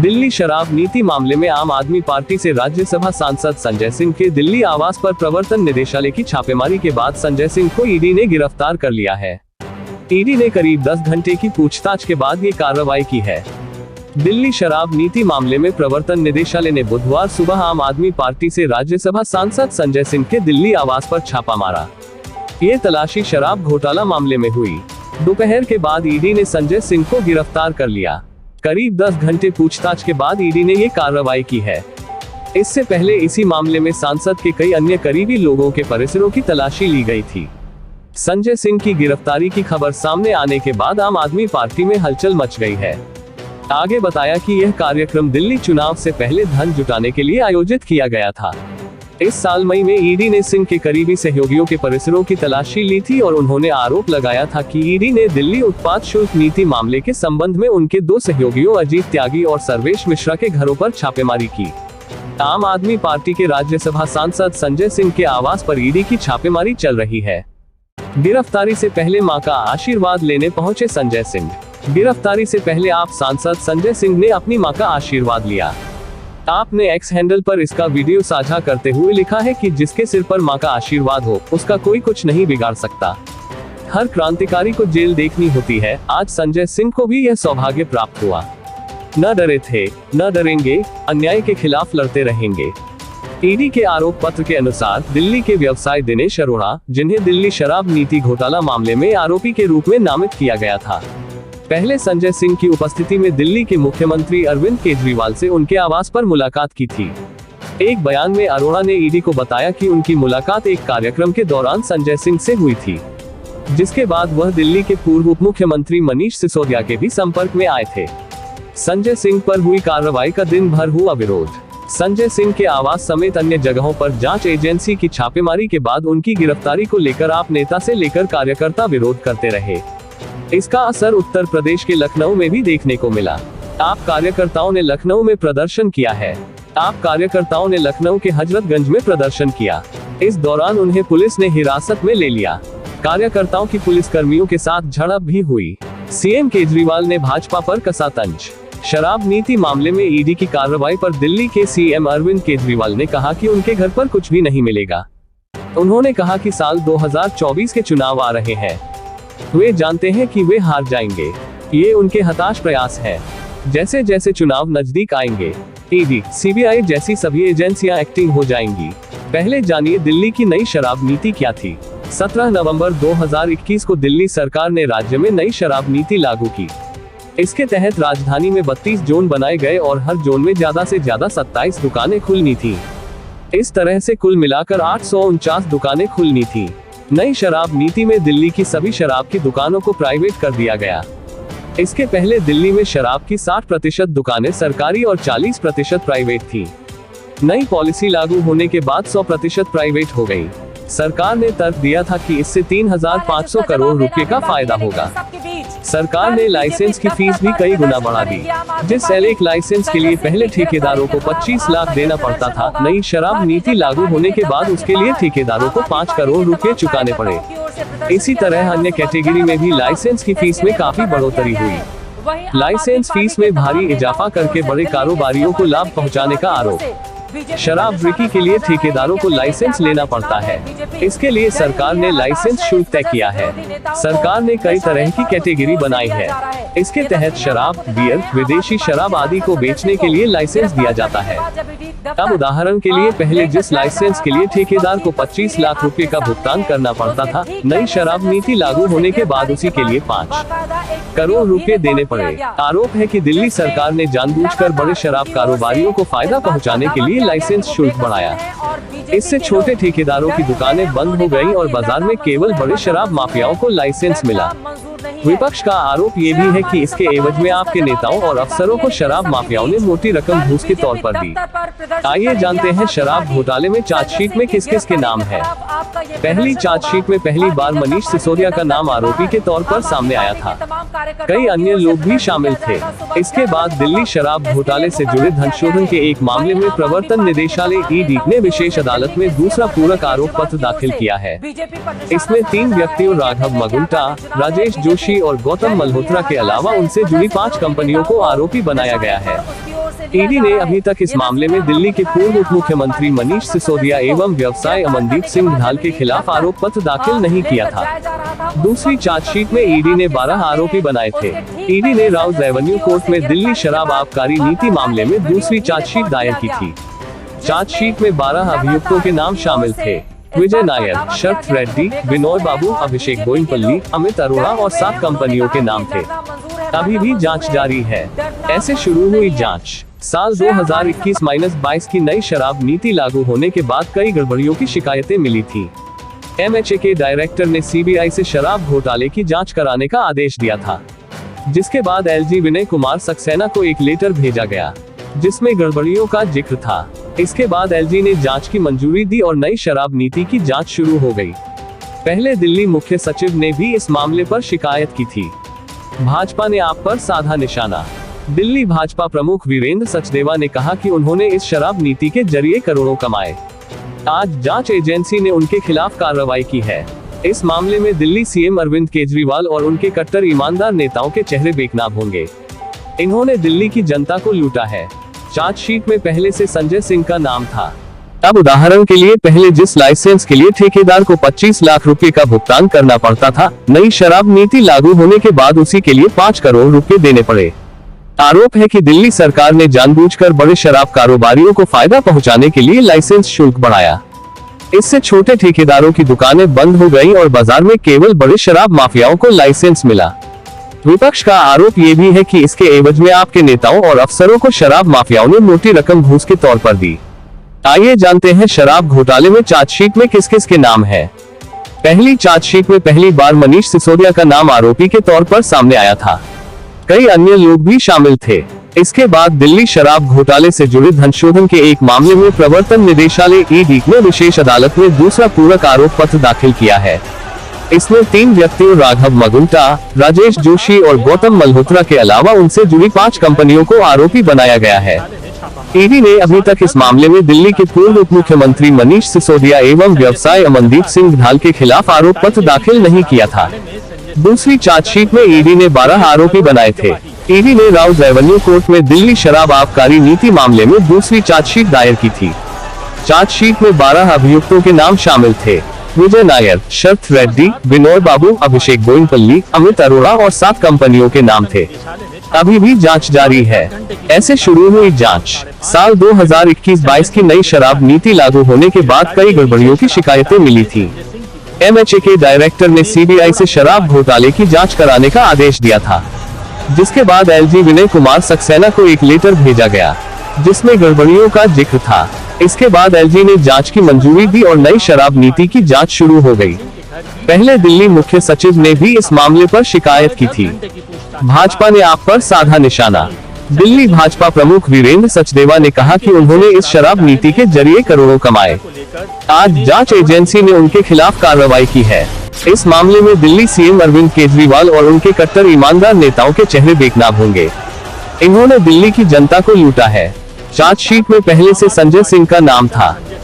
दिल्ली शराब नीति मामले में आम आदमी पार्टी से राज्यसभा सांसद संजय सिंह के दिल्ली आवास पर प्रवर्तन निदेशालय की छापेमारी के बाद संजय सिंह को ईडी ने गिरफ्तार कर लिया है। ईडी ने करीब 10 घंटे की पूछताछ के बाद ये कार्रवाई की है। दिल्ली शराब नीति मामले में प्रवर्तन निदेशालय ने बुधवार सुबह आम आदमी पार्टी से राज्यसभा सांसद संजय सिंह के दिल्ली आवास पर छापा मारा। ये तलाशी शराब घोटाला मामले में हुई। दोपहर के बाद ईडी ने संजय सिंह को गिरफ्तार कर लिया। करीब 10 घंटे पूछताछ के बाद ईडी ने ये कार्रवाई की है। इससे पहले इसी मामले में सांसद के कई अन्य करीबी लोगों के परिसरों की तलाशी ली गई थी। संजय सिंह की गिरफ्तारी की खबर सामने आने के बाद आम आदमी पार्टी में हलचल मच गई है। आगे बताया कि यह कार्यक्रम दिल्ली चुनाव से पहले धन जुटाने के लिए आयोजित किया गया था। इस साल मई में ईडी ने सिंह के करीबी सहयोगियों के परिसरों की तलाशी ली थी और उन्होंने आरोप लगाया था कि ईडी ने दिल्ली उत्पाद शुल्क नीति मामले के संबंध में उनके 2 सहयोगियों अजीत त्यागी और सर्वेश मिश्रा के घरों पर छापेमारी की। आम आदमी पार्टी के राज्यसभा सांसद संजय सिंह के आवास पर ईडी की छापेमारी चल रही है। गिरफ्तारी से पहले मां का आशीर्वाद लेने पहुंचे संजय सिंह। गिरफ्तारी से पहले आप सांसद संजय सिंह ने अपनी मां का आशीर्वाद लिया। आपने एक्स हैंडल पर इसका वीडियो साझा करते हुए लिखा है कि जिसके सिर पर मां का आशीर्वाद हो उसका कोई कुछ नहीं बिगाड़ सकता। हर क्रांतिकारी को जेल देखनी होती है। आज संजय सिंह को भी यह सौभाग्य प्राप्त हुआ। न डरे थे, न डरेंगे, अन्याय के खिलाफ लड़ते रहेंगे। ईडी के आरोप पत्र के अनुसार दिल्ली के व्यवसायी दिनेश अरोड़ा, जिन्हें दिल्ली शराब नीति घोटाला मामले में आरोपी के रूप में नामित किया गया था, पहले संजय सिंह की उपस्थिति में दिल्ली के मुख्यमंत्री अरविंद केजरीवाल से उनके आवास पर मुलाकात की थी। एक बयान में अरोड़ा ने ईडी को बताया कि उनकी मुलाकात एक कार्यक्रम के दौरान संजय सिंह से हुई थी, जिसके बाद वह दिल्ली के पूर्व उप मुख्यमंत्री मनीष सिसोदिया के भी संपर्क में आए थे। संजय सिंह पर हुई कार्रवाई का दिन भर हुआ विरोध। संजय सिंह के आवास समेत अन्य जगहों पर जांच एजेंसी की छापेमारी के बाद उनकी गिरफ्तारी को लेकर आप नेता से लेकर कार्यकर्ता विरोध करते रहे। इसका असर उत्तर प्रदेश के लखनऊ में भी देखने को मिला। आप कार्यकर्ताओं ने लखनऊ में प्रदर्शन किया है। आप कार्यकर्ताओं ने लखनऊ के हजरतगंज में प्रदर्शन किया। इस दौरान उन्हें पुलिस ने हिरासत में ले लिया। कार्यकर्ताओं की पुलिस कर्मियों के साथ झड़प भी हुई। सीएम केजरीवाल ने भाजपा पर कसा तंज। शराब नीति मामले में ईडी की कार्रवाई पर दिल्ली के सीएम अरविंद केजरीवाल ने कहा कि उनके घर पर कुछ भी नहीं मिलेगा। उन्होंने कहा कि साल 2024 के चुनाव आ रहे हैं। वे जानते हैं कि वे हार जाएंगे। ये उनके हताश प्रयास है। जैसे जैसे चुनाव नजदीक आएंगे, ईडी, सीबीआई जैसी सभी एजेंसियां एक्टिव हो जाएंगी। पहले जानिए दिल्ली की नई शराब नीति क्या थी। 17 नवंबर 2021 को दिल्ली सरकार ने राज्य में नई शराब नीति लागू की। इसके तहत राजधानी में 32 जोन बनाए गए और हर जोन में ज्यादा से ज्यादा 27 दुकानें खुलनी थी। इस तरह से कुल मिलाकर 849 दुकानें खुलनी थी। नई शराब नीति में दिल्ली की सभी शराब की दुकानों को प्राइवेट कर दिया गया। इसके पहले दिल्ली में शराब की 60% दुकानें सरकारी और 40% प्राइवेट थी। नई पॉलिसी लागू होने के बाद 100% प्राइवेट हो गई। सरकार ने तर्क दिया था कि इससे 3,500 करोड़ रुपए का फायदा होगा। सरकार ने लाइसेंस की फीस भी कई गुना बढ़ा दी। जिस एक लाइसेंस के लिए पहले ठेकेदारों को 25 लाख देना पड़ता था, नई शराब नीति लागू होने के बाद उसके लिए ठेकेदारों को 5 करोड़ रुपए चुकाने पड़े। इसी तरह अन्य कैटेगरी में भी लाइसेंस की फीस में काफी बढ़ोतरी हुई। लाइसेंस फीस में भारी इजाफा करके बड़े कारोबारियों को लाभ पहुँचाने का आरोप। शराब बिक्री के लिए ठेकेदारों को लाइसेंस लेना पड़ता है। इसके लिए सरकार ने लाइसेंस शुल्क तय किया है। सरकार ने कई तरह की कैटेगरी बनाई है। इसके तहत शराब, बियर, विदेशी शराब आदि को बेचने के लिए लाइसेंस दिया जाता है। अब उदाहरण के लिए पहले जिस लाइसेंस के लिए ठेकेदार को 25 लाख रुपए का भुगतान करना पड़ता था, नई शराब नीति लागू होने के बाद उसी के लिए 5 करोड़ रुपए देने पड़े। आरोप है कि दिल्ली सरकार ने जानबूझकर बड़े शराब कारोबारियों को फायदा पहुंचाने के लिए लाइसेंस शुल्क बढ़ाया। इससे छोटे ठेकेदारों की दुकानें बंद हो गईं और बाजार में केवल बड़े शराब माफियाओं को लाइसेंस मिला। विपक्ष का आरोप ये भी है कि इसके एवज में आपके नेताओं और अफसरों को शराब माफियाओं ने मोटी रकम घूस के तौर पर दी। आइए जानते हैं शराब घोटाले में चार्जशीट में किस किस के नाम है। पहली चार्जशीट में पहली बार मनीष सिसोदिया का नाम आरोपी के तौर पर सामने आया था। कई अन्य लोग भी शामिल थे। इसके बाद दिल्ली शराब घोटाले से जुड़े धनशोधन के एक मामले में प्रवर्तन निदेशालय ईडी ने विशेष अदालत में दूसरा पूरक आरोप पत्र दाखिल किया है। इसमें 3 व्यक्तियों राघव मगुंटा, राजेश जोशी और गौतम मल्होत्रा के अलावा उनसे जुड़ी 5 कंपनियों को आरोपी बनाया गया है। ईडी ने अभी तक इस मामले में दिल्ली के पूर्व उप मुख्यमंत्री मनीष सिसोदिया एवं व्यवसाय अमनदीप सिंह ढाल के खिलाफ आरोप पत्र दाखिल नहीं किया था। दूसरी चार्जशीट में ईडी ने 12 आरोपी बनाए थे। ईडी ने राउज एवेन्यू कोर्ट में दिल्ली शराब आबकारी नीति मामले में दूसरी चार्जशीट दायर की थी। चार्जशीट में 12 अभियुक्तों के नाम शामिल थे। विजय नायर, शरत रेड्डी, विनोय बाबू, अभिषेक बोइनपल्ली, अमित अरोड़ा और 7 कंपनियों के नाम थे। अभी भी जांच जारी है। ऐसे शुरू हुई जांच। साल 2021-22 की नई शराब नीति लागू होने के बाद कई गड़बड़ियों की शिकायतें मिली थी। एमएचए के डायरेक्टर ने सीबीआई से शराब घोटाले की जांच कराने का आदेश दिया था, जिसके बाद एलजी विनय कुमार सक्सेना को एक लेटर भेजा गया जिसमें गड़बड़ियों का जिक्र था। इसके बाद एलजी ने जांच की मंजूरी दी और नई शराब नीति की जांच शुरू हो गई। पहले दिल्ली मुख्य सचिव ने भी इस मामले पर शिकायत की थी। भाजपा ने आप पर साधा निशाना। दिल्ली भाजपा प्रमुख वीरेंद्र सचदेवा ने कहा कि उन्होंने इस शराब नीति के जरिए करोड़ों कमाए। आज जांच एजेंसी ने उनके खिलाफ कार्रवाई की है। इस मामले में दिल्ली सीएम अरविंद केजरीवाल और उनके कट्टर ईमानदार नेताओं के चेहरे बेनकाब होंगे। इन्होंने दिल्ली की जनता को लूटा है। चार्जशीट में पहले से संजय सिंह का नाम था। अब उदाहरण के लिए पहले जिस लाइसेंस के लिए ठेकेदार को 25 लाख रुपए का भुगतान करना पड़ता था, नई शराब नीति लागू होने के बाद उसी के लिए 5 करोड़ रुपए देने पड़े। आरोप है कि दिल्ली सरकार ने जानबूझकर बड़े शराब कारोबारियों को फायदा पहुंचाने के लिए लाइसेंस शुल्क बढ़ाया। इससे छोटे ठेकेदारों की दुकानें बंद हो गईं और बाजार में केवल बड़े शराब माफियाओं को लाइसेंस मिला। विपक्ष का आरोप ये भी है कि इसके एवज में आपके नेताओं और अफसरों को शराब माफियाओं ने मोटी रकम घूस के तौर पर दी। आइए जानते हैं शराब घोटाले में चार्जशीट में किस किस के नाम है। पहली चार्जशीट में पहली बार मनीष सिसोदिया का नाम आरोपी के तौर पर सामने आया था। कई अन्य लोग भी शामिल थे। इसके बाद दिल्ली शराब घोटाले से जुड़े धनशोधन के एक मामले में प्रवर्तन निदेशालय ईडी ने विशेष अदालत में दूसरा पूरक आरोप पत्र दाखिल किया है। इसमें 3 व्यक्तियों राघव मगुंटा, राजेश जोशी और गौतम मल्होत्रा के अलावा उनसे जुड़ी 5 कंपनियों को आरोपी बनाया गया है। ईडी ने अभी तक इस मामले में दिल्ली के पूर्व उप मुख्यमंत्री मनीष सिसोदिया एवं व्यवसाय अमनदीप सिंह ढाल के खिलाफ आरोप पत्र दाखिल नहीं किया था। दूसरी चार्जशीट में ईडी ने 12 आरोपी बनाए थे। ईडी ने राउज एवेन्यू कोर्ट में दिल्ली शराब आबकारी नीति मामले में दूसरी चार्जशीट दायर की थी। चार्जशीट में 12 अभियुक्तों के नाम शामिल थे। विजय नायर, शरत रेड्डी, विनोय बाबू, अभिषेक बोइनपल्ली, अमित अरोड़ा और 7 कंपनियों के नाम थे। अभी भी जांच जारी है। ऐसे शुरू हुई जांच। साल 2021-22 की नई शराब नीति लागू होने के बाद कई गड़बड़ियों की शिकायतें मिली थी। एमएचए के डायरेक्टर ने सीबीआई से शराब घोटाले की जांच कराने का आदेश दिया था, जिसके बाद एलजी विनय कुमार सक्सेना को एक लेटर भेजा गया जिसमें गड़बड़ियों का जिक्र था। इसके बाद एलजी ने जांच की मंजूरी दी और नई शराब नीति की जांच शुरू हो गई। पहले दिल्ली मुख्य सचिव ने भी इस मामले पर शिकायत की थी। भाजपा ने आप पर साधा निशाना। दिल्ली भाजपा प्रमुख वीरेंद्र सचदेवा ने कहा कि उन्होंने इस शराब नीति के जरिए करोड़ों कमाए। आज जांच एजेंसी ने उनके खिलाफ कार्रवाई की है। इस मामले में दिल्ली सीएम अरविंद केजरीवाल और उनके कट्टर ईमानदार नेताओं के चेहरे बेनकाब होंगे। इन्होंने दिल्ली की जनता को लूटा है। चार्जशीट में पहले से संजय सिंह का नाम था।